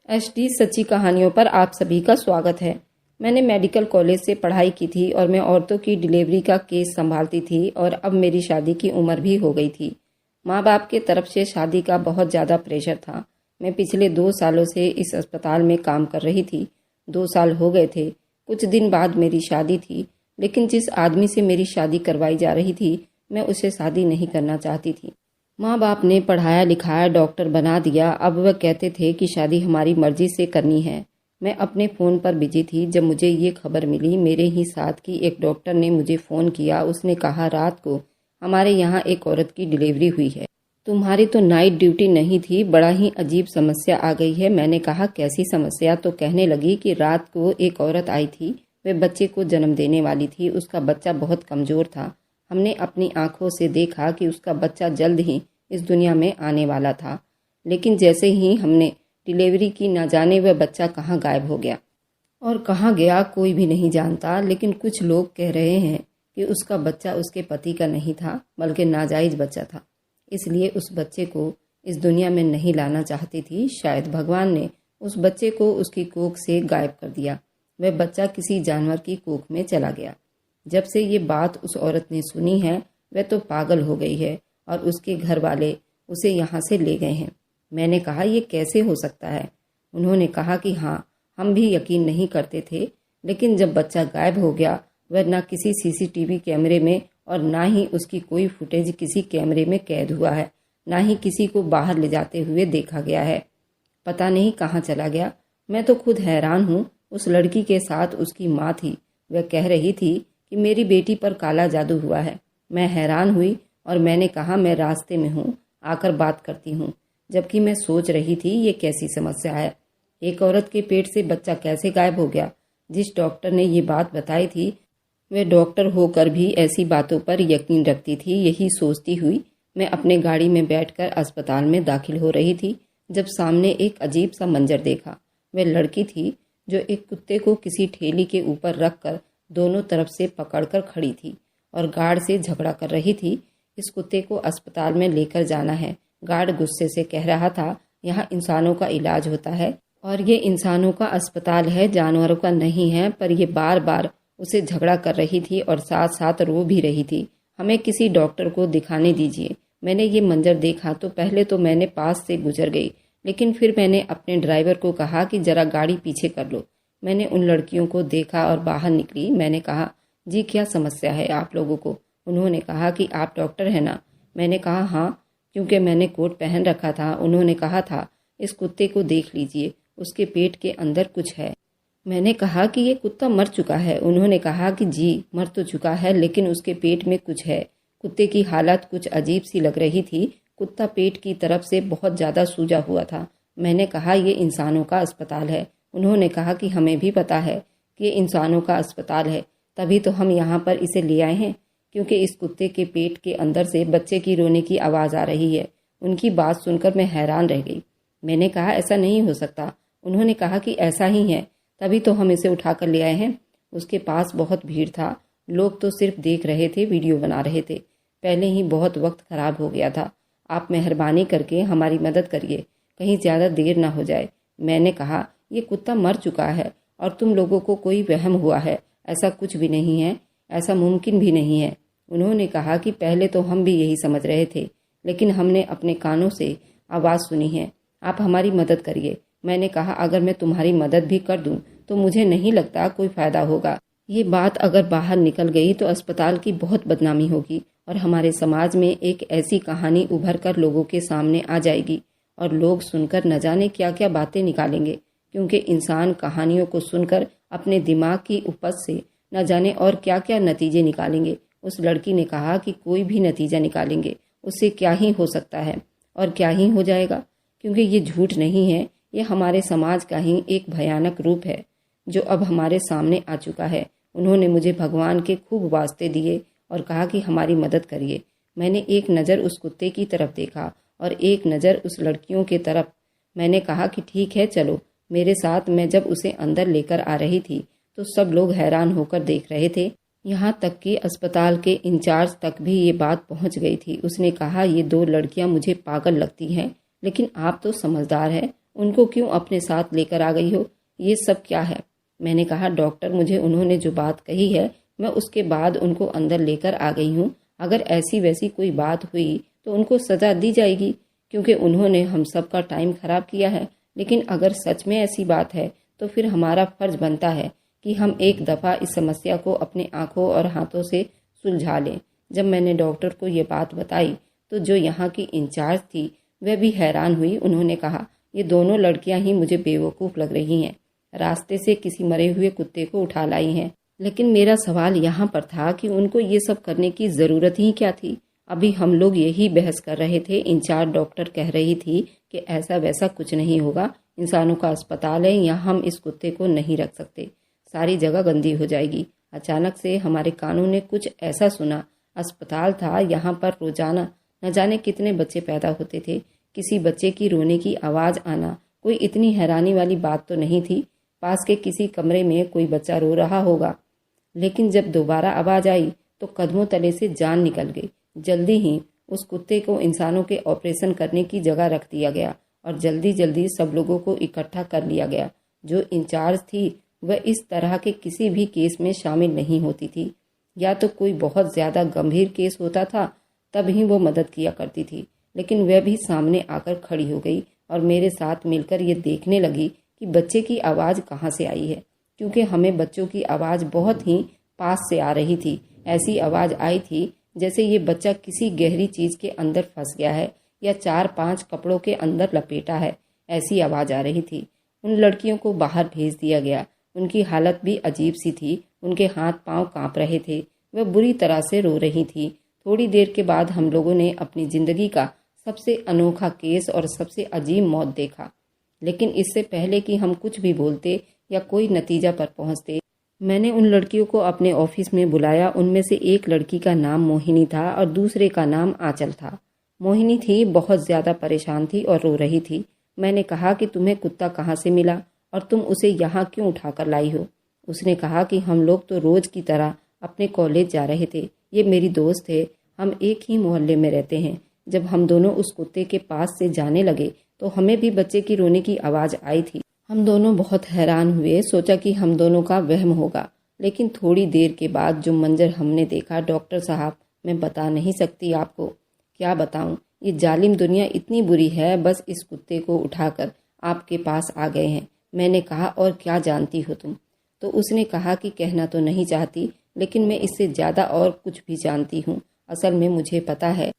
HD सच्ची कहानियों पर आप सभी का स्वागत है। मैंने मेडिकल कॉलेज से पढ़ाई की थी और मैं औरतों की डिलीवरी का केस संभालती थी और अब मेरी शादी की उम्र भी हो गई थी। माँ बाप के तरफ से शादी का बहुत ज़्यादा प्रेशर था। मैं पिछले 2 सालों से इस अस्पताल में काम कर रही थी। 2 साल हो गए थे। कुछ दिन बाद मेरी शादी थी, लेकिन जिस आदमी से मेरी शादी करवाई जा रही थी, मैं उससे शादी नहीं करना चाहती थी। माँ बाप ने पढ़ाया लिखाया, डॉक्टर बना दिया। अब वह कहते थे कि शादी हमारी मर्जी से करनी है। मैं अपने फ़ोन पर बिजी थी जब मुझे ये खबर मिली। मेरे ही साथ की एक डॉक्टर ने मुझे फ़ोन किया। उसने कहा, रात को हमारे यहाँ एक औरत की डिलीवरी हुई है। तुम्हारी तो नाइट ड्यूटी नहीं थी। बड़ा ही अजीब समस्या आ गई है। मैंने कहा, कैसी समस्या? तो कहने लगी कि रात को एक औरत आई थी। वह बच्चे को जन्म देने वाली थी। उसका बच्चा बहुत कमज़ोर था। हमने अपनी आंखों से देखा कि उसका बच्चा जल्द ही इस दुनिया में आने वाला था, लेकिन जैसे ही हमने डिलीवरी की, न जाने वह बच्चा कहाँ गायब हो गया और कहाँ गया कोई भी नहीं जानता। लेकिन कुछ लोग कह रहे हैं कि उसका बच्चा उसके पति का नहीं था, बल्कि नाजायज़ बच्चा था। इसलिए उस बच्चे को इस दुनिया में नहीं लाना चाहती थी। शायद भगवान ने उस बच्चे को उसकी कोख से गायब कर दिया। वह बच्चा किसी जानवर की कोख में चला गया। जब से ये बात उस औरत ने सुनी है, वह तो पागल हो गई है और उसके घर वाले उसे यहाँ से ले गए हैं। मैंने कहा, ये कैसे हो सकता है? उन्होंने कहा कि हाँ, हम भी यकीन नहीं करते थे, लेकिन जब बच्चा गायब हो गया, वह ना किसी सीसीटीवी कैमरे में और ना ही उसकी कोई फुटेज किसी कैमरे में कैद हुआ है, ना ही किसी को बाहर ले जाते हुए देखा गया है। पता नहीं कहाँ चला गया। मैं तो खुद हैरान हूँ। उस लड़की के साथ उसकी माँ थी। वह कह रही थी कि मेरी बेटी पर काला जादू हुआ है। मैं हैरान हुई और मैंने कहा, मैं रास्ते में हूँ, आकर बात करती हूँ। जबकि मैं सोच रही थी, ये कैसी समस्या है? एक औरत के पेट से बच्चा कैसे गायब हो गया? जिस डॉक्टर ने ये बात बताई थी, वह डॉक्टर होकर भी ऐसी बातों पर यकीन रखती थी। यही सोचती हुई मैं अपने गाड़ी में बैठकर अस्पताल में दाखिल हो रही थी, जब सामने एक अजीब सा मंजर देखा। वह लड़की थी जो एक कुत्ते को किसी ठेली के ऊपर रखकर दोनों तरफ से पकड़कर खड़ी थी और गार्ड से झगड़ा कर रही थी। इस कुत्ते को अस्पताल में लेकर जाना है। गार्ड गुस्से से कह रहा था, यहाँ इंसानों का इलाज होता है और ये इंसानों का अस्पताल है, जानवरों का नहीं है। पर ये बार बार उसे झगड़ा कर रही थी और साथ साथ रो भी रही थी। हमें किसी डॉक्टर को दिखाने दीजिए। मैंने ये मंजर देखा तो पहले तो मैंने पास से गुजर गई, लेकिन फिर मैंने अपने ड्राइवर को कहा कि जरा गाड़ी पीछे कर लो। मैंने उन लड़कियों को देखा और बाहर निकली। मैंने कहा, जी क्या समस्या है आप लोगों को? उन्होंने कहा कि आप डॉक्टर हैं ना? मैंने कहा हाँ, क्योंकि मैंने कोट पहन रखा था। उन्होंने कहा था, इस कुत्ते को देख लीजिए, उसके पेट के अंदर कुछ है। मैंने कहा कि ये कुत्ता मर चुका है। उन्होंने कहा कि जी मर तो चुका है, लेकिन उसके पेट में कुछ है। कुत्ते की हालत कुछ अजीब सी लग रही थी। कुत्ता पेट की तरफ से बहुत ज़्यादा सूजा हुआ था। मैंने कहा, ये इंसानों का अस्पताल है। उन्होंने कहा कि हमें भी पता है कि ये इंसानों का अस्पताल है, तभी तो हम यहाँ पर इसे ले आए हैं, क्योंकि इस कुत्ते के पेट के अंदर से बच्चे की रोने की आवाज़ आ रही है। उनकी बात सुनकर मैं हैरान रह गई। मैंने कहा, ऐसा नहीं हो सकता। उन्होंने कहा कि ऐसा ही है, तभी तो हम इसे उठाकर ले आए हैं। उसके पास बहुत भीड़ था। लोग तो सिर्फ देख रहे थे, वीडियो बना रहे थे। पहले ही बहुत वक्त खराब हो गया था। आप मेहरबानी करके हमारी मदद करिए, कहीं ज़्यादा देर ना हो जाए। मैंने कहा, ये कुत्ता मर चुका है और तुम लोगों को कोई वहम हुआ है। ऐसा कुछ भी नहीं है, ऐसा मुमकिन भी नहीं है। उन्होंने कहा कि पहले तो हम भी यही समझ रहे थे, लेकिन हमने अपने कानों से आवाज़ सुनी है। आप हमारी मदद करिए। मैंने कहा, अगर मैं तुम्हारी मदद भी कर दूं तो मुझे नहीं लगता कोई फ़ायदा होगा। ये बात अगर बाहर निकल गई तो अस्पताल की बहुत बदनामी होगी और हमारे समाज में एक ऐसी कहानी उभर कर लोगों के सामने आ जाएगी और लोग सुनकर न जाने क्या क्या बातें निकालेंगे, क्योंकि इंसान कहानियों को सुनकर अपने दिमाग की उपज से न जाने और क्या क्या नतीजे निकालेंगे। उस लड़की ने कहा कि कोई भी नतीजा निकालेंगे, उससे क्या ही हो सकता है और क्या ही हो जाएगा, क्योंकि ये झूठ नहीं है, ये हमारे समाज का ही एक भयानक रूप है जो अब हमारे सामने आ चुका है। उन्होंने मुझे भगवान के खूब वास्ते दिए और कहा कि हमारी मदद करिए। मैंने एक नज़र उस कुत्ते की तरफ देखा और एक नज़र उस लड़कियों की तरफ। मैंने कहा कि ठीक है, चलो मेरे साथ। मैं जब उसे अंदर लेकर आ रही थी तो सब लोग हैरान होकर देख रहे थे। यहाँ तक कि अस्पताल के इंचार्ज तक भी ये बात पहुँच गई थी। उसने कहा, ये 2 लड़कियाँ मुझे पागल लगती हैं, लेकिन आप तो समझदार है। उनको क्यों अपने साथ लेकर आ गई हो? ये सब क्या है? मैंने कहा, डॉक्टर, मुझे उन्होंने जो बात कही है मैं उसके बाद उनको अंदर लेकर आ गई हूँ। अगर ऐसी वैसी कोई बात हुई तो उनको सज़ा दी जाएगी, क्योंकि उन्होंने हम सब का टाइम ख़राब किया है। लेकिन अगर सच में ऐसी बात है तो फिर हमारा फ़र्ज बनता है कि हम एक दफ़ा इस समस्या को अपने आँखों और हाथों से सुलझा लें। जब मैंने डॉक्टर को ये बात बताई तो जो यहाँ की इंचार्ज थी वह भी हैरान हुई। उन्होंने कहा, ये दोनों लड़कियाँ ही मुझे बेवकूफ़ लग रही हैं, रास्ते से किसी मरे हुए कुत्ते को उठा लाई हैं। लेकिन मेरा सवाल यहाँ पर था कि उनको ये सब करने की ज़रूरत ही क्या थी? अभी हम लोग यही बहस कर रहे थे, इंचार्ज डॉक्टर कह रही थी कि ऐसा वैसा कुछ नहीं होगा, इंसानों का अस्पताल है, यहाँ हम इस कुत्ते को नहीं रख सकते, सारी जगह गंदी हो जाएगी। अचानक से हमारे कानों ने कुछ ऐसा सुना। अस्पताल था, यहाँ पर रोजाना न जाने कितने बच्चे पैदा होते थे। किसी बच्चे की रोने की आवाज़ आना कोई इतनी हैरानी वाली बात तो नहीं थी। पास के किसी कमरे में कोई बच्चा रो रहा होगा। लेकिन जब दोबारा आवाज़ आई तो कदमों तले से जान निकल गई। जल्दी ही उस कुत्ते को इंसानों के ऑपरेशन करने की जगह रख दिया गया और जल्दी जल्दी सब लोगों को इकट्ठा कर लिया गया। जो इंचार्ज थी वह इस तरह के किसी भी केस में शामिल नहीं होती थी। या तो कोई बहुत ज़्यादा गंभीर केस होता था तब ही वो मदद किया करती थी, लेकिन वह भी सामने आकर खड़ी हो गई और मेरे साथ मिलकर ये देखने लगी कि बच्चे की आवाज़ कहाँ से आई है, क्योंकि हमें बच्चों की आवाज़ बहुत ही पास से आ रही थी। ऐसी आवाज़ आई थी जैसे ये बच्चा किसी गहरी चीज़ के अंदर फंस गया है या 4-5 कपड़ों के अंदर लपेटा है, ऐसी आवाज़ आ रही थी। उन लड़कियों को बाहर भेज दिया गया। उनकी हालत भी अजीब सी थी, उनके हाथ पांव कांप रहे थे, वह बुरी तरह से रो रही थी। थोड़ी देर के बाद हम लोगों ने अपनी ज़िंदगी का सबसे अनोखा केस और सबसे अजीब मौत देखा। लेकिन इससे पहले कि हम कुछ भी बोलते या कोई नतीजा पर पहुंचते, मैंने उन लड़कियों को अपने ऑफिस में बुलाया। उनमें से एक लड़की का नाम मोहिनी था और दूसरे का नाम आंचल था। मोहिनी थी, बहुत ज़्यादा परेशान थी और रो रही थी। मैंने कहा कि तुम्हें कुत्ता कहाँ से मिला और तुम उसे यहाँ क्यों उठा कर लाई हो? उसने कहा कि हम लोग तो रोज़ की तरह अपने कॉलेज जा रहे थे, ये मेरी दोस्त है, हम एक ही मोहल्ले में रहते हैं। जब हम दोनों उस कुत्ते के पास से जाने लगे तो हमें भी बच्चे की रोने की आवाज़ आई थी। हम दोनों बहुत हैरान हुए, सोचा कि हम दोनों का वहम होगा। लेकिन थोड़ी देर के बाद जो मंजर हमने देखा, डॉक्टर साहब, मैं बता नहीं सकती आपको। क्या बताऊं, ये जालिम दुनिया इतनी बुरी है। बस इस कुत्ते को उठाकर आपके पास आ गए हैं। मैंने कहा, और क्या जानती हो तुम? तो उसने कहा कि कहना तो नहीं चाहती, लेकिन मैं इससे ज़्यादा और कुछ भी जानती हूँ। असल में मुझे पता है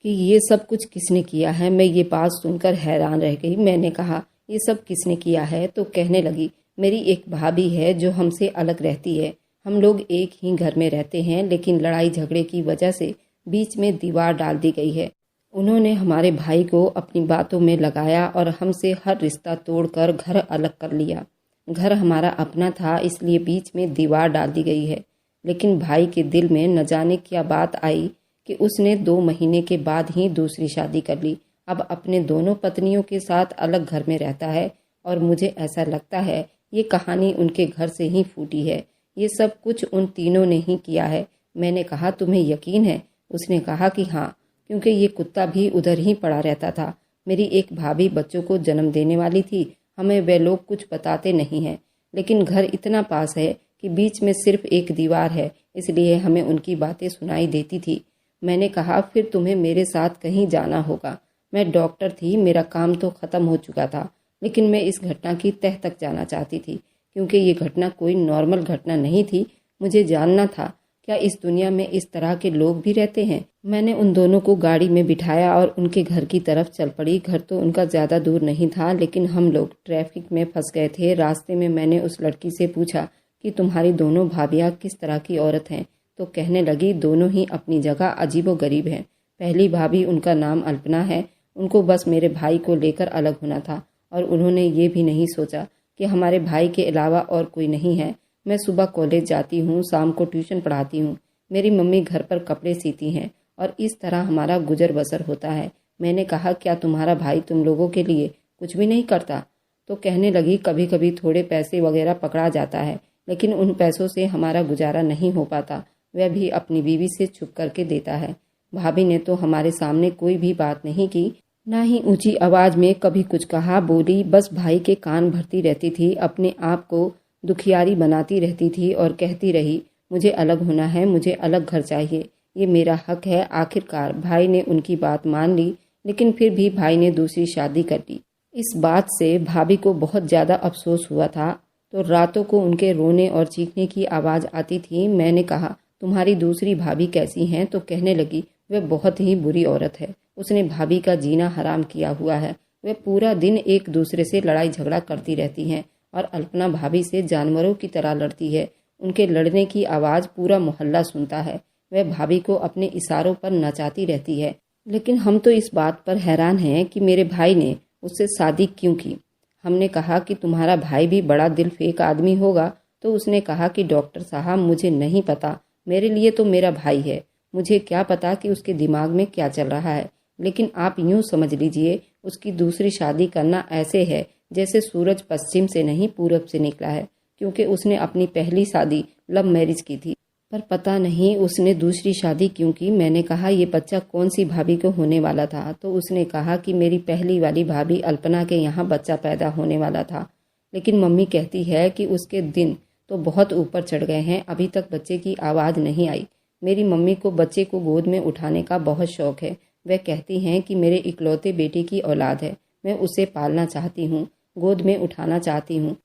कि ये सब कुछ किसने किया है। मैं ये बात सुनकर हैरान रह गई। मैंने कहा, ये सब किसने किया है? तो कहने लगी, मेरी एक भाभी है जो हमसे अलग रहती है। हम लोग एक ही घर में रहते हैं, लेकिन लड़ाई झगड़े की वजह से बीच में दीवार डाल दी गई है। उन्होंने हमारे भाई को अपनी बातों में लगाया और हमसे हर रिश्ता तोड़कर घर अलग कर लिया। घर हमारा अपना था, इसलिए बीच में दीवार डाल दी गई है। लेकिन भाई के दिल में न जाने क्या बात आई कि उसने 2 महीने के बाद ही दूसरी शादी कर ली। अब अपने दोनों पत्नियों के साथ अलग घर में रहता है और मुझे ऐसा लगता है ये कहानी उनके घर से ही फूटी है। ये सब कुछ उन तीनों ने ही किया है। मैंने कहा, तुम्हें यकीन है? उसने कहा कि हाँ, क्योंकि ये कुत्ता भी उधर ही पड़ा रहता था। मेरी एक भाभी बच्चों को जन्म देने वाली थी। हमें वे लोग कुछ बताते नहीं हैं, लेकिन घर इतना पास है कि बीच में सिर्फ एक दीवार है, इसलिए हमें उनकी बातें सुनाई देती थी। मैंने कहा, फिर तुम्हें मेरे साथ कहीं जाना होगा। मैं डॉक्टर थी, मेरा काम तो ख़त्म हो चुका था, लेकिन मैं इस घटना की तह तक जाना चाहती थी, क्योंकि ये घटना कोई नॉर्मल घटना नहीं थी। मुझे जानना था, क्या इस दुनिया में इस तरह के लोग भी रहते हैं? मैंने उन दोनों को गाड़ी में बिठाया और उनके घर की तरफ चल पड़ी। घर तो उनका ज़्यादा दूर नहीं था, लेकिन हम लोग ट्रैफिक में फंस गए थे। रास्ते में मैंने उस लड़की से पूछा कि तुम्हारी दोनों भाभियाँ किस तरह की औरत हैं? तो कहने लगी, दोनों ही अपनी जगह अजीबोगरीब हैं। पहली भाभी, उनका नाम अल्पना है, उनको बस मेरे भाई को लेकर अलग होना था और उन्होंने ये भी नहीं सोचा कि हमारे भाई के अलावा और कोई नहीं है। मैं सुबह कॉलेज जाती हूँ, शाम को ट्यूशन पढ़ाती हूँ, मेरी मम्मी घर पर कपड़े सीती हैं और इस तरह हमारा गुजर बसर होता है। मैंने कहा, क्या तुम्हारा भाई तुम लोगों के लिए कुछ भी नहीं करता? तो कहने लगी, कभी कभी थोड़े पैसे वगैरह पकड़ा जाता है, लेकिन उन पैसों से हमारा गुजारा नहीं हो पाता, वह भी अपनी बीवी से छुप करके देता है। भाभी ने तो हमारे सामने कोई भी बात नहीं की। ना ही ऊंची आवाज में कभी कुछ कहा बोली, बस भाई के कान भरती रहती थी, अपने आप को दुखियारी बनाती रहती थी और कहती रही, मुझे अलग होना है, मुझे अलग घर चाहिए, ये मेरा हक है। आखिरकार भाई ने उनकी बात मान ली, लेकिन फिर भी भाई ने दूसरी शादी कर ली। इस बात से भाभी को बहुत ज़्यादा अफसोस हुआ था, तो रातों को उनके रोने और चीखने की आवाज़ आती थी। मैंने कहा, तुम्हारी दूसरी भाभी कैसी हैं? तो कहने लगी, वह बहुत ही बुरी औरत है, उसने भाभी का जीना हराम किया हुआ है। वे पूरा दिन एक दूसरे से लड़ाई झगड़ा करती रहती हैं और अल्पना भाभी से जानवरों की तरह लड़ती है। उनके लड़ने की आवाज़ पूरा मोहल्ला सुनता है। वह भाभी को अपने इशारों पर नचाती रहती है। लेकिन हम तो इस बात पर हैरान हैं कि मेरे भाई ने उससे शादी क्यों की। हमने कहा कि तुम्हारा भाई भी बड़ा दिल फेंक आदमी होगा, तो उसने कहा कि डॉक्टर साहब, मुझे नहीं पता, मेरे लिए तो मेरा भाई है, मुझे क्या पता कि उसके दिमाग में क्या चल रहा है। लेकिन आप यूं समझ लीजिए, उसकी दूसरी शादी करना ऐसे है जैसे सूरज पश्चिम से नहीं पूरब से निकला है, क्योंकि उसने अपनी पहली शादी लव मैरिज की थी। पर पता नहीं उसने दूसरी शादी क्यों की। मैंने कहा, ये बच्चा कौन सी भाभी को होने वाला था? तो उसने कहा कि मेरी पहली वाली भाभी अल्पना के यहाँ बच्चा पैदा होने वाला था, लेकिन मम्मी कहती है कि उसके दिन तो बहुत ऊपर चढ़ गए हैं, अभी तक बच्चे की आवाज़ नहीं आई। मेरी मम्मी को बच्चे को गोद में उठाने का बहुत शौक है। वह कहती हैं कि मेरे इकलौते बेटे की औलाद है, मैं उसे पालना चाहती हूँ, गोद में उठाना चाहती हूँ।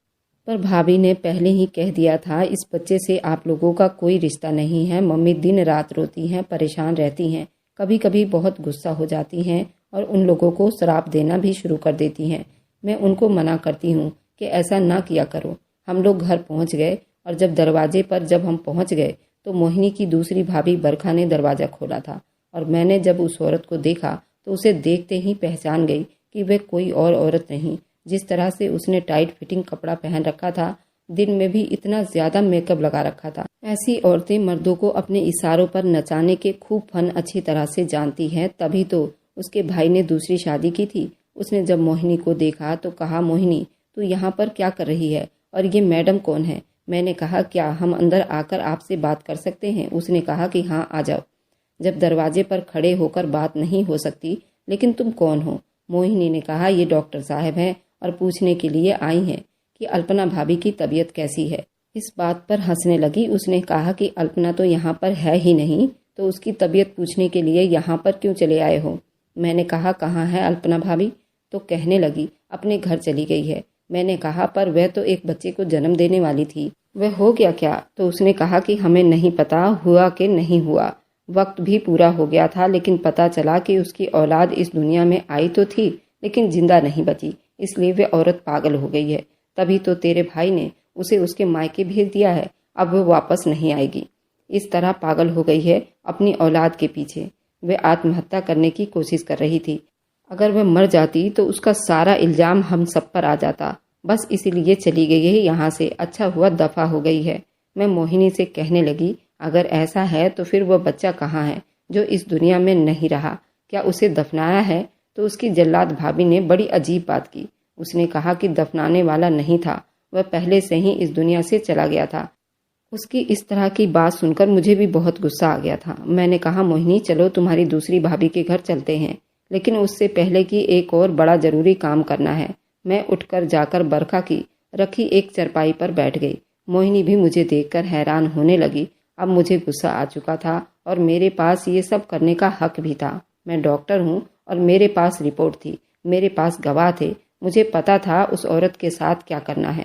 पर भाभी ने पहले ही कह दिया था, इस बच्चे से आप लोगों का कोई रिश्ता नहीं है। मम्मी दिन रात रोती हैं, परेशान रहती हैं, कभी कभी बहुत गुस्सा हो जाती हैं और उन लोगों को श्राप देना भी शुरू कर देती हैं। मैं उनको मना करती हूँ कि ऐसा ना किया करो। हम लोग घर पहुँच गए और दरवाजे पर जब हम पहुँच गए तो मोहिनी की दूसरी भाभी बरखा ने दरवाज़ा खोला था और मैंने जब उस औरत को देखा तो उसे देखते ही पहचान गई कि वह कोई और औरत नहीं। जिस तरह से उसने टाइट फिटिंग कपड़ा पहन रखा था, दिन में भी इतना ज़्यादा मेकअप लगा रखा था। ऐसी औरतें मर्दों को अपने इशारों पर नचाने के खूब फन अच्छी तरह से जानती हैं। तभी तो उसके भाई ने दूसरी शादी की थी। उसने जब मोहिनी को देखा तो कहा, मोहिनी तू यहाँ पर क्या कर रही है और ये मैडम कौन है? मैंने कहा, क्या हम अंदर आकर आपसे बात कर सकते हैं? उसने कहा कि हाँ, आ जाओ। जब दरवाजे पर खड़े होकर बात नहीं हो सकती, लेकिन तुम कौन हो? मोहिनी ने कहा, ये डॉक्टर साहब हैं और पूछने के लिए आई हैं कि अल्पना भाभी की तबीयत कैसी है। इस बात पर हंसने लगी। उसने कहा कि अल्पना तो यहाँ पर है ही नहीं, तो उसकी तबीयत पूछने के लिए यहाँ पर क्यों चले आए हो? मैंने कहा, कहाँ है अल्पना भाभी? तो कहने लगी, अपने घर चली गई है। मैंने कहा, पर वह तो एक बच्चे को जन्म देने वाली थी, वह हो गया क्या? तो उसने कहा कि हमें नहीं पता हुआ कि नहीं हुआ, वक्त भी पूरा हो गया था, लेकिन पता चला कि उसकी औलाद इस दुनिया में आई तो थी लेकिन जिंदा नहीं बची, इसलिए वह औरत पागल हो गई है। तभी तो तेरे भाई ने उसे उसके मायके भेज दिया है, अब वह वापस नहीं आएगी। इस तरह पागल हो गई है अपनी औलाद के पीछे। वह आत्महत्या करने की कोशिश कर रही थी। अगर वह मर जाती तो उसका सारा इल्जाम हम सब पर आ जाता। बस इसीलिए चली गई है यहाँ से, अच्छा हुआ दफा हो गई है। मैं मोहिनी से कहने लगी, अगर ऐसा है तो फिर वह बच्चा कहाँ है जो इस दुनिया में नहीं रहा? क्या उसे दफनाया है? तो उसकी जल्लाद भाभी ने बड़ी अजीब बात की। उसने कहा कि दफनाने वाला नहीं था, वह पहले से ही इस दुनिया से चला गया था। उसकी इस तरह की बात सुनकर मुझे भी बहुत गुस्सा आ गया था। मैंने कहा, मोहिनी चलो तुम्हारी दूसरी भाभी के घर चलते हैं, लेकिन उससे पहले कि एक और बड़ा जरूरी काम करना है। मैं उठकर जाकर बरखा की रखी एक चरपाई पर बैठ गई। मोहिनी भी मुझे देखकर हैरान होने लगी। अब मुझे गुस्सा आ चुका था और मेरे पास ये सब करने का हक भी था। मैं डॉक्टर हूँ और मेरे पास रिपोर्ट थी, मेरे पास गवाह थे, मुझे पता था उस औरत के साथ क्या करना है।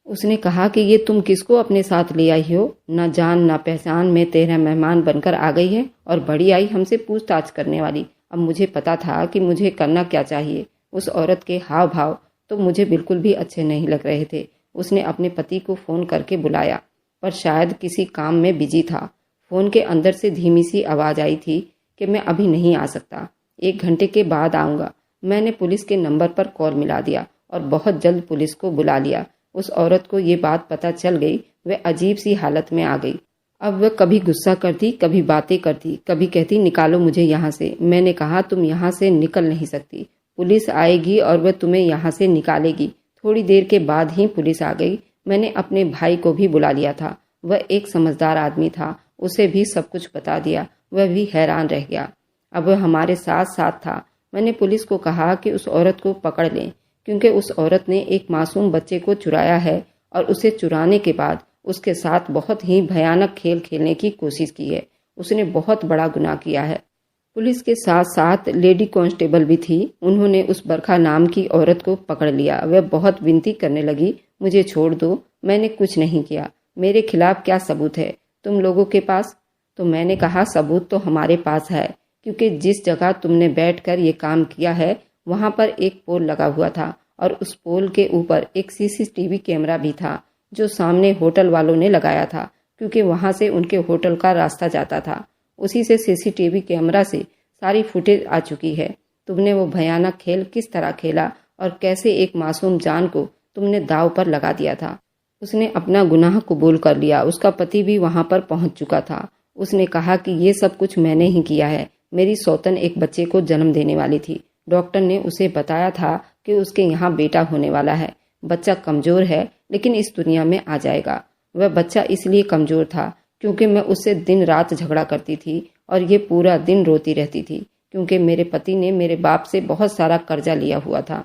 उसने कहा कि ये तुम किसको अपने साथ ले आई हो? ना जान ना पहचान में तेरा मेहमान बनकर आ गई है और बड़ी आई हमसे पूछताछ करने वाली। अब मुझे पता था कि मुझे करना क्या चाहिए। उस औरत के हाव भाव तो मुझे बिल्कुल भी अच्छे नहीं लग रहे थे। उसने अपने पति को फ़ोन करके बुलाया, पर शायद किसी काम में बिजी था। फ़ोन के अंदर से धीमी सी आवाज़ आई थी कि मैं अभी नहीं आ सकता, 1 घंटे के बाद आऊँगा। मैंने पुलिस के नंबर पर कॉल मिला दिया और बहुत जल्द पुलिस को बुला लिया। उस औरत को ये बात पता चल गई, वह अजीब सी हालत में आ गई। अब वह कभी गुस्सा करती, कभी बातें करती, कभी कहती निकालो मुझे यहाँ से। मैंने कहा, तुम यहाँ से निकल नहीं सकती, पुलिस आएगी और वह तुम्हें यहाँ से निकालेगी। थोड़ी देर के बाद ही पुलिस आ गई। मैंने अपने भाई को भी बुला लिया था, वह एक समझदार आदमी था, उसे भी सब कुछ बता दिया। वह भी हैरान रह गया। अब वह हमारे साथ साथ था। मैंने पुलिस को कहा कि उस औरत को पकड़ लें, क्योंकि उस औरत ने एक मासूम बच्चे को चुराया है और उसे चुराने के बाद उसके साथ बहुत ही भयानक खेल खेलने की कोशिश की है। उसने बहुत बड़ा गुनाह किया है। पुलिस के साथ साथ लेडी कांस्टेबल भी थी। उन्होंने उस बरखा नाम की औरत को पकड़ लिया। वह बहुत विनती करने लगी, मुझे छोड़ दो, मैंने कुछ नहीं किया, मेरे खिलाफ क्या सबूत है तुम लोगों के पास? तो मैंने कहा, सबूत तो हमारे पास है, क्योंकि जिस जगह तुमने बैठकर ये काम किया है वहां पर एक पोल लगा हुआ था और उस पोल के ऊपर एक सीसीटीवी कैमरा भी था जो सामने होटल वालों ने लगाया था, क्योंकि वहां से उनके होटल का रास्ता जाता था। उसी से सीसीटीवी कैमरा से सारी फुटेज आ चुकी है। तुमने वो भयानक खेल किस तरह खेला और कैसे एक मासूम जान को तुमने दांव पर लगा दिया था। उसने अपना गुनाह कबूल कर लिया। उसका पति भी वहां पर पहुंच चुका था। उसने कहा कि ये सब कुछ मैंने ही किया है। मेरी सौतन एक बच्चे को जन्म देने वाली थी। डॉक्टर ने उसे बताया था कि उसके यहाँ बेटा होने वाला है। बच्चा कमजोर है लेकिन इस दुनिया में आ जाएगा। वह बच्चा इसलिए कमजोर था क्योंकि मैं उससे दिन रात झगड़ा करती थी और ये पूरा दिन रोती रहती थी, क्योंकि मेरे पति ने मेरे बाप से बहुत सारा कर्जा लिया हुआ था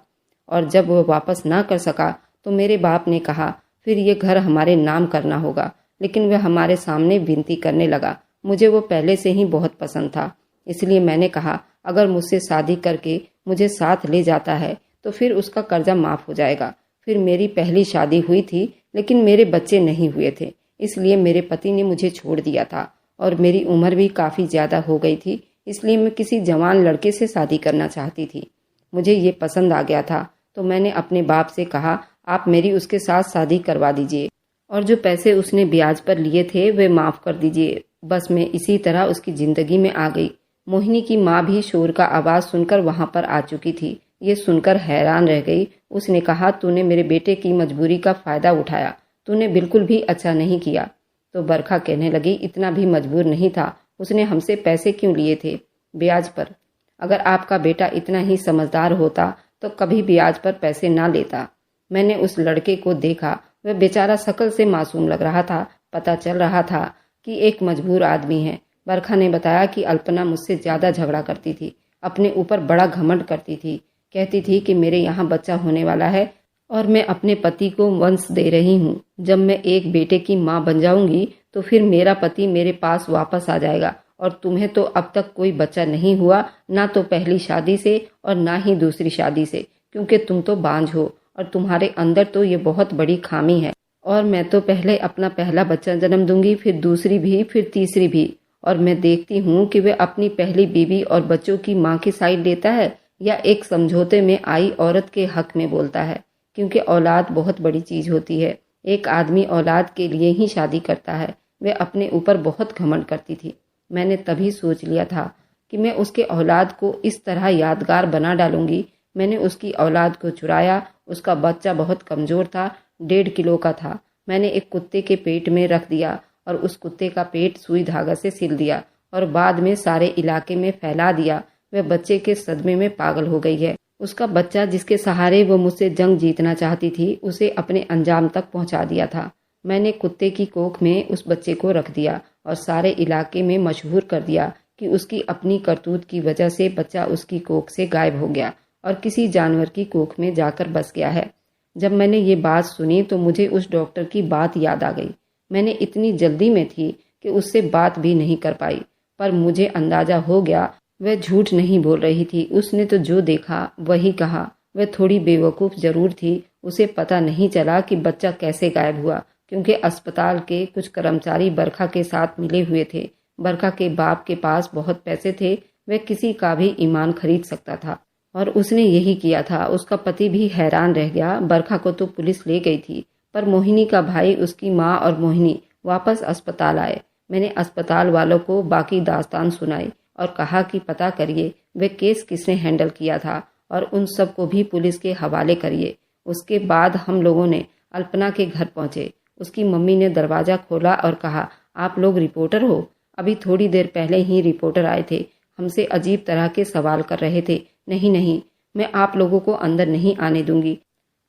और जब वह वापस ना कर सका तो मेरे बाप ने कहा फिर ये घर हमारे नाम करना होगा। लेकिन वह हमारे सामने विनती करने लगा। मुझे वो पहले से ही बहुत पसंद था, इसलिए मैंने कहा अगर मुझसे शादी करके मुझे साथ ले जाता है तो फिर उसका कर्जा माफ हो जाएगा। फिर मेरी पहली शादी हुई थी लेकिन मेरे बच्चे नहीं हुए थे, इसलिए मेरे पति ने मुझे छोड़ दिया था और मेरी उम्र भी काफ़ी ज़्यादा हो गई थी, इसलिए मैं किसी जवान लड़के से शादी करना चाहती थी। मुझे ये पसंद आ गया था तो मैंने अपने बाप से कहा आप मेरी उसके साथ शादी करवा दीजिए और जो पैसे उसने ब्याज पर लिए थे वे माफ़ कर दीजिए। बस मैं इसी तरह उसकी ज़िंदगी में आ गई। मोहिनी की माँ भी शोर का आवाज़ सुनकर वहाँ पर आ चुकी थी। ये सुनकर हैरान रह गई। उसने कहा तूने मेरे बेटे की मजबूरी का फ़ायदा उठाया, तूने बिल्कुल भी अच्छा नहीं किया। तो बरखा कहने लगी इतना भी मजबूर नहीं था, उसने हमसे पैसे क्यों लिए थे? ब्याज पर। अगर आपका बेटा इतना ही समझदार होता तो कभी ब्याज पर पैसे ना लेता। मैंने उस लड़के को देखा, वह बेचारा शकल से मासूम लग रहा था। पता चल रहा था कि एक मजबूर आदमी है। बरखा ने बताया कि अल्पना मुझसे ज़्यादा झगड़ा करती थी, अपने ऊपर बड़ा घमंड करती थी, कहती थी कि मेरे यहाँ बच्चा होने वाला है और मैं अपने पति को वंश दे रही हूँ। जब मैं एक बेटे की माँ बन जाऊंगी तो फिर मेरा पति मेरे पास वापस आ जाएगा और तुम्हें तो अब तक कोई बच्चा नहीं हुआ, ना तो पहली शादी से और ना ही दूसरी शादी से, क्योंकि तुम तो बांझ हो और तुम्हारे अंदर तो ये बहुत बड़ी खामी है। और मैं तो पहले अपना पहला बच्चा जन्म दूंगी, फिर दूसरी भी, फिर तीसरी भी। और मैं देखती हूँ कि वह अपनी पहली बीवी और बच्चों की माँ की साइड लेता है या एक समझौते में आई औरत के हक में बोलता है, क्योंकि औलाद बहुत बड़ी चीज़ होती है। एक आदमी औलाद के लिए ही शादी करता है। वह अपने ऊपर बहुत घमंड करती थी। मैंने तभी सोच लिया था कि मैं उसके औलाद को इस तरह यादगार बना डालूंगी। मैंने उसकी औलाद को चुराया। उसका बच्चा बहुत कमज़ोर था, 1.5 किलो का था। मैंने एक कुत्ते के पेट में रख दिया और उस कुत्ते का पेट सुई धागा से सिल दिया और बाद में सारे इलाके में फैला दिया। वह बच्चे के सदमे में पागल हो गई है। उसका बच्चा जिसके सहारे वो मुझसे जंग जीतना चाहती थी, उसे अपने अंजाम तक पहुंचा दिया था। मैंने कुत्ते की कोख में उस बच्चे को रख दिया और सारे इलाके में मशहूर कर दिया कि उसकी अपनी करतूत की वजह से बच्चा उसकी कोख से गायब हो गया और किसी जानवर की कोख में जाकर बस गया है। जब मैंने ये बात सुनी तो मुझे उस डॉक्टर की बात याद आ गई। मैंने इतनी जल्दी में थी कि उससे बात भी नहीं कर पाई, पर मुझे अंदाजा हो गया वह झूठ नहीं बोल रही थी। उसने तो जो देखा वही कहा। वह थोड़ी बेवकूफ़ जरूर थी। उसे पता नहीं चला कि बच्चा कैसे गायब हुआ, क्योंकि अस्पताल के कुछ कर्मचारी बरखा के साथ मिले हुए थे। बरखा के बाप के पास बहुत पैसे थे, वह किसी का भी ईमान खरीद सकता था और उसने यही किया था। उसका पति भी हैरान रह गया। बरखा को तो पुलिस ले गई थी, पर मोहिनी का भाई, उसकी माँ और मोहिनी वापस अस्पताल आए। मैंने अस्पताल वालों को बाकी दास्तान सुनाई और कहा कि पता करिए वह केस किसने हैंडल किया था और उन सब को भी पुलिस के हवाले करिए। उसके बाद हम लोगों ने अल्पना के घर पहुंचे। उसकी मम्मी ने दरवाज़ा खोला और कहा, आप लोग रिपोर्टर हो? अभी थोड़ी देर पहले ही रिपोर्टर आए थे, हमसे अजीब तरह के सवाल कर रहे थे। नहीं नहीं, मैं आप लोगों को अंदर नहीं आने दूंगी।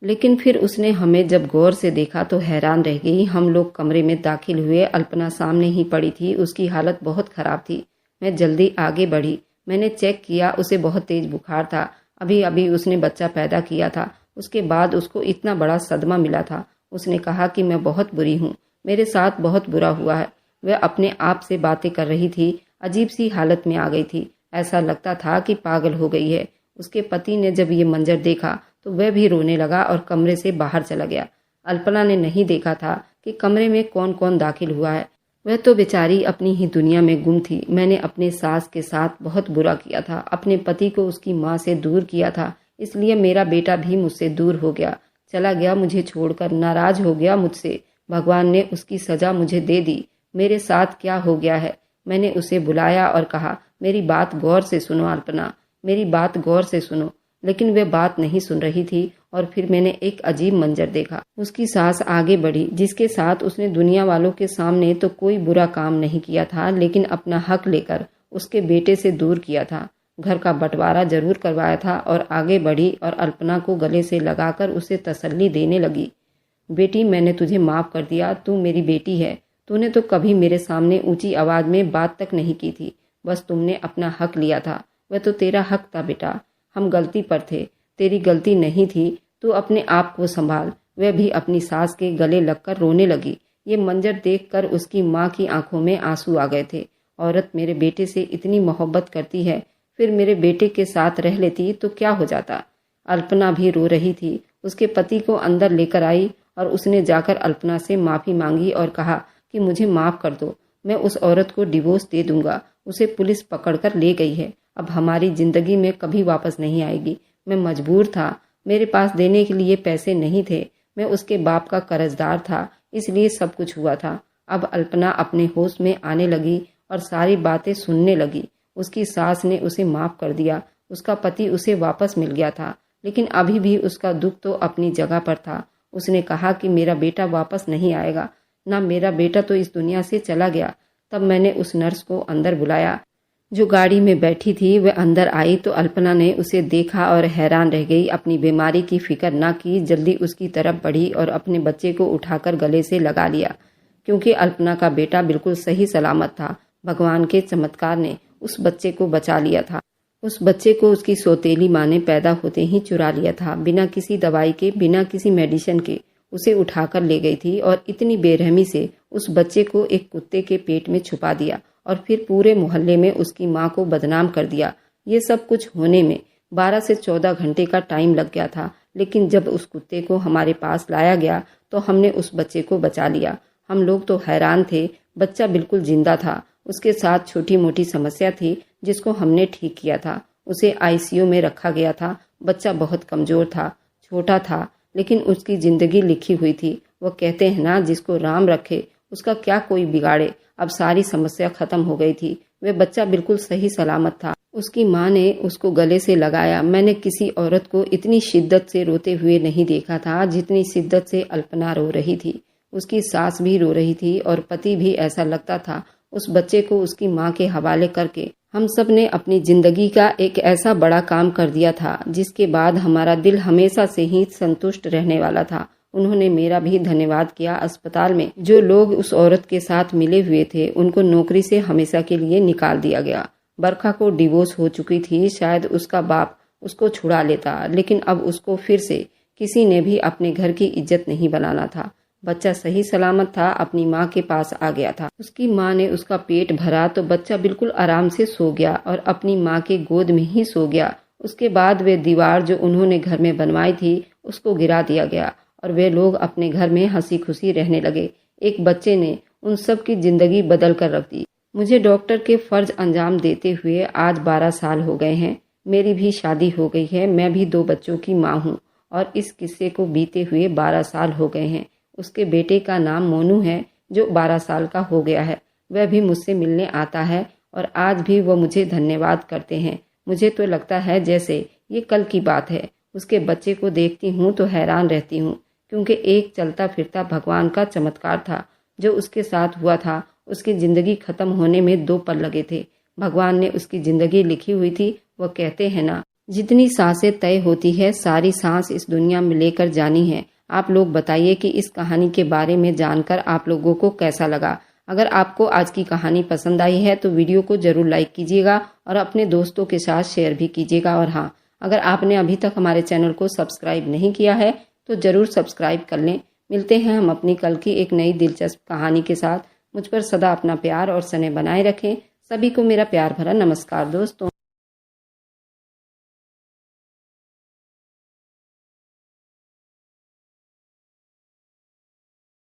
लेकिन फिर उसने हमें जब गौर से देखा तो हैरान रह गई। हम लोग कमरे में दाखिल हुए। अल्पना सामने ही पड़ी थी। उसकी हालत बहुत ख़राब थी। मैं जल्दी आगे बढ़ी। मैंने चेक किया, उसे बहुत तेज बुखार था। अभी अभी उसने बच्चा पैदा किया था। उसके बाद उसको इतना बड़ा सदमा मिला था। उसने कहा कि मैं बहुत बुरी हूँ, मेरे साथ बहुत बुरा हुआ है। वह अपने आप से बातें कर रही थी, अजीब सी हालत में आ गई थी। ऐसा लगता था कि पागल हो गई है। उसके पति ने जब ये मंजर देखा तो वह भी रोने लगा और कमरे से बाहर चला गया। अल्पना ने नहीं देखा था कि कमरे में कौन कौन दाखिल हुआ है। वह तो बेचारी अपनी ही दुनिया में गुम थी। मैंने अपने सास के साथ बहुत बुरा किया था, अपने पति को उसकी माँ से दूर किया था, इसलिए मेरा बेटा भी मुझसे दूर हो गया, चला गया मुझे छोड़कर, नाराज हो गया मुझसे। भगवान ने उसकी सजा मुझे दे दी। मेरे साथ क्या हो गया है? मैंने उसे बुलाया और कहा, मेरी बात गौर से सुनो अल्पना, मेरी बात गौर से सुनो। लेकिन वह बात नहीं सुन रही थी और फिर मैंने एक अजीब मंजर देखा। उसकी सास आगे बढ़ी, जिसके साथ उसने दुनिया वालों के सामने तो कोई बुरा काम नहीं किया था, लेकिन अपना हक लेकर उसके बेटे से दूर किया था। घर का बंटवारा जरूर करवाया था और आगे बढ़ी और अल्पना को गले से लगाकर उसे तसल्ली देने लगी। बेटी, मैंने तुझे माफ कर दिया, तू मेरी बेटी है। तूने तो कभी मेरे सामने ऊंची आवाज में बात तक नहीं की थी, बस तुमने अपना हक लिया था। वह तो तेरा हक था बेटा, हम गलती पर थे, तेरी गलती नहीं थी। तू अपने आप को संभाल। वह भी अपनी सास के गले लगकर रोने लगी। ये मंजर देखकर उसकी माँ की आंखों में आंसू आ गए थे। औरत मेरे बेटे से इतनी मोहब्बत करती है, फिर मेरे बेटे के साथ रह लेती तो क्या हो जाता। अल्पना भी रो रही थी। उसके पति को अंदर लेकर आई और उसने जाकर अल्पना से माफी मांगी और कहा कि मुझे माफ कर दो, मैं उस औरत को डिवोर्स दे दूंगा। उसे पुलिस पकड़कर ले गई है, अब हमारी जिंदगी में कभी वापस नहीं आएगी। मैं मजबूर था, मेरे पास देने के लिए पैसे नहीं थे, मैं उसके बाप का कर्जदार था, इसलिए सब कुछ हुआ था। अब अल्पना अपने होश में आने लगी और सारी बातें सुनने लगी। उसकी सास ने उसे माफ कर दिया, उसका पति उसे वापस मिल गया था, लेकिन अभी भी उसका दुख तो अपनी जगह पर था। उसने कहा कि मेरा बेटा वापस नहीं आएगा, ना मेरा बेटा तो इस दुनिया से चला गया। तब मैंने उस नर्स को अंदर बुलाया जो गाड़ी में बैठी थी। वह अंदर आई तो अल्पना ने उसे देखा और हैरान रह गई। अपनी बीमारी की फिक्र न की, जल्दी उसकी तरफ बढ़ी और अपने बच्चे को उठाकर गले से लगा लिया, क्योंकि अल्पना का बेटा बिल्कुल सही सलामत था। भगवान के चमत्कार ने उस बच्चे को बचा लिया था। उस बच्चे को उसकी सौतेली माँ ने पैदा होते ही चुरा लिया था, बिना किसी दवाई के, बिना किसी मेडिसिन के उसे उठाकर ले गई थी और इतनी बेरहमी से उस बच्चे को एक कुत्ते के पेट में छुपा दिया और फिर पूरे मोहल्ले में उसकी माँ को बदनाम कर दिया। ये सब कुछ होने में 12 से 14 घंटे का टाइम लग गया था, लेकिन जब उस कुत्ते को हमारे पास लाया गया तो हमने उस बच्चे को बचा लिया। हम लोग तो हैरान थे, बच्चा बिल्कुल जिंदा था। उसके साथ छोटी मोटी समस्या थी जिसको हमने ठीक किया था। उसे आईसीयू में रखा गया था। बच्चा बहुत कमजोर था, छोटा था, लेकिन उसकी जिंदगी लिखी हुई थी। वो कहते हैं ना, जिसको राम रखे उसका क्या कोई बिगाड़े। अब सारी समस्या खत्म हो गई थी। वह बच्चा बिल्कुल सही सलामत था। उसकी माँ ने उसको गले से लगाया। मैंने किसी औरत को इतनी शिद्दत से रोते हुए नहीं देखा था जितनी शिद्दत से अल्पना रो रही थी। उसकी सास भी रो रही थी और पति भी। ऐसा लगता था उस बच्चे को उसकी माँ के हवाले करके हम सब ने अपनी जिंदगी का एक ऐसा बड़ा काम कर दिया था जिसके बाद हमारा दिल हमेशा से ही संतुष्ट रहने वाला था। उन्होंने मेरा भी धन्यवाद किया। अस्पताल में जो लोग उस औरत के साथ मिले हुए थे उनको नौकरी से हमेशा के लिए निकाल दिया गया। बरखा को डिवोर्स हो चुकी थी, शायद उसका बाप उसको छुड़ा लेता, लेकिन अब उसको फिर से किसी ने भी अपने घर की इज्जत नहीं बनाना था। बच्चा सही सलामत था, अपनी माँ के पास आ गया था। उसकी माँ ने उसका पेट भरा तो बच्चा बिल्कुल आराम से सो गया और अपनी माँ के गोद में ही सो गया। उसके बाद वे दीवार जो उन्होंने घर में बनवाई थी उसको गिरा दिया गया और वे लोग अपने घर में हंसी खुशी रहने लगे। एक बच्चे ने उन सब की जिंदगी बदल कर रख दी। मुझे डॉक्टर के फर्ज अंजाम देते हुए आज 12 साल हो गए हैं। मेरी भी शादी हो गई है, मैं भी 2 बच्चों की माँ हूँ और इस किस्से को बीते हुए 12 साल हो गए हैं। उसके बेटे का नाम मोनू है जो 12 साल का हो गया है। वह भी मुझसे मिलने आता है और आज भी वो मुझे धन्यवाद करते हैं। मुझे तो लगता है जैसे ये कल की बात है। उसके बच्चे को देखती हूँ तो हैरान रहती हूँ, क्योंकि एक चलता फिरता भगवान का चमत्कार था जो उसके साथ हुआ था। उसकी जिंदगी खत्म होने में 2 पल लगे थे। भगवान ने उसकी जिंदगी लिखी हुई थी। वह कहते हैं ना, जितनी सांसें तय होती है सारी सांस इस दुनिया में लेकर जानी है। आप लोग बताइए कि इस कहानी के बारे में जानकर आप लोगों को कैसा लगा। अगर आपको आज की कहानी पसंद आई है तो वीडियो को जरूर लाइक कीजिएगा और अपने दोस्तों के साथ शेयर भी कीजिएगा। और हाँ, अगर आपने अभी तक हमारे चैनल को सब्सक्राइब नहीं किया है तो जरूर सब्सक्राइब कर लें। मिलते हैं हम अपनी कल की एक नई दिलचस्प कहानी के साथ। मुझ पर सदा अपना प्यार और स्नेह बनाए रखें। सभी को मेरा प्यार भरा नमस्कार दोस्तों।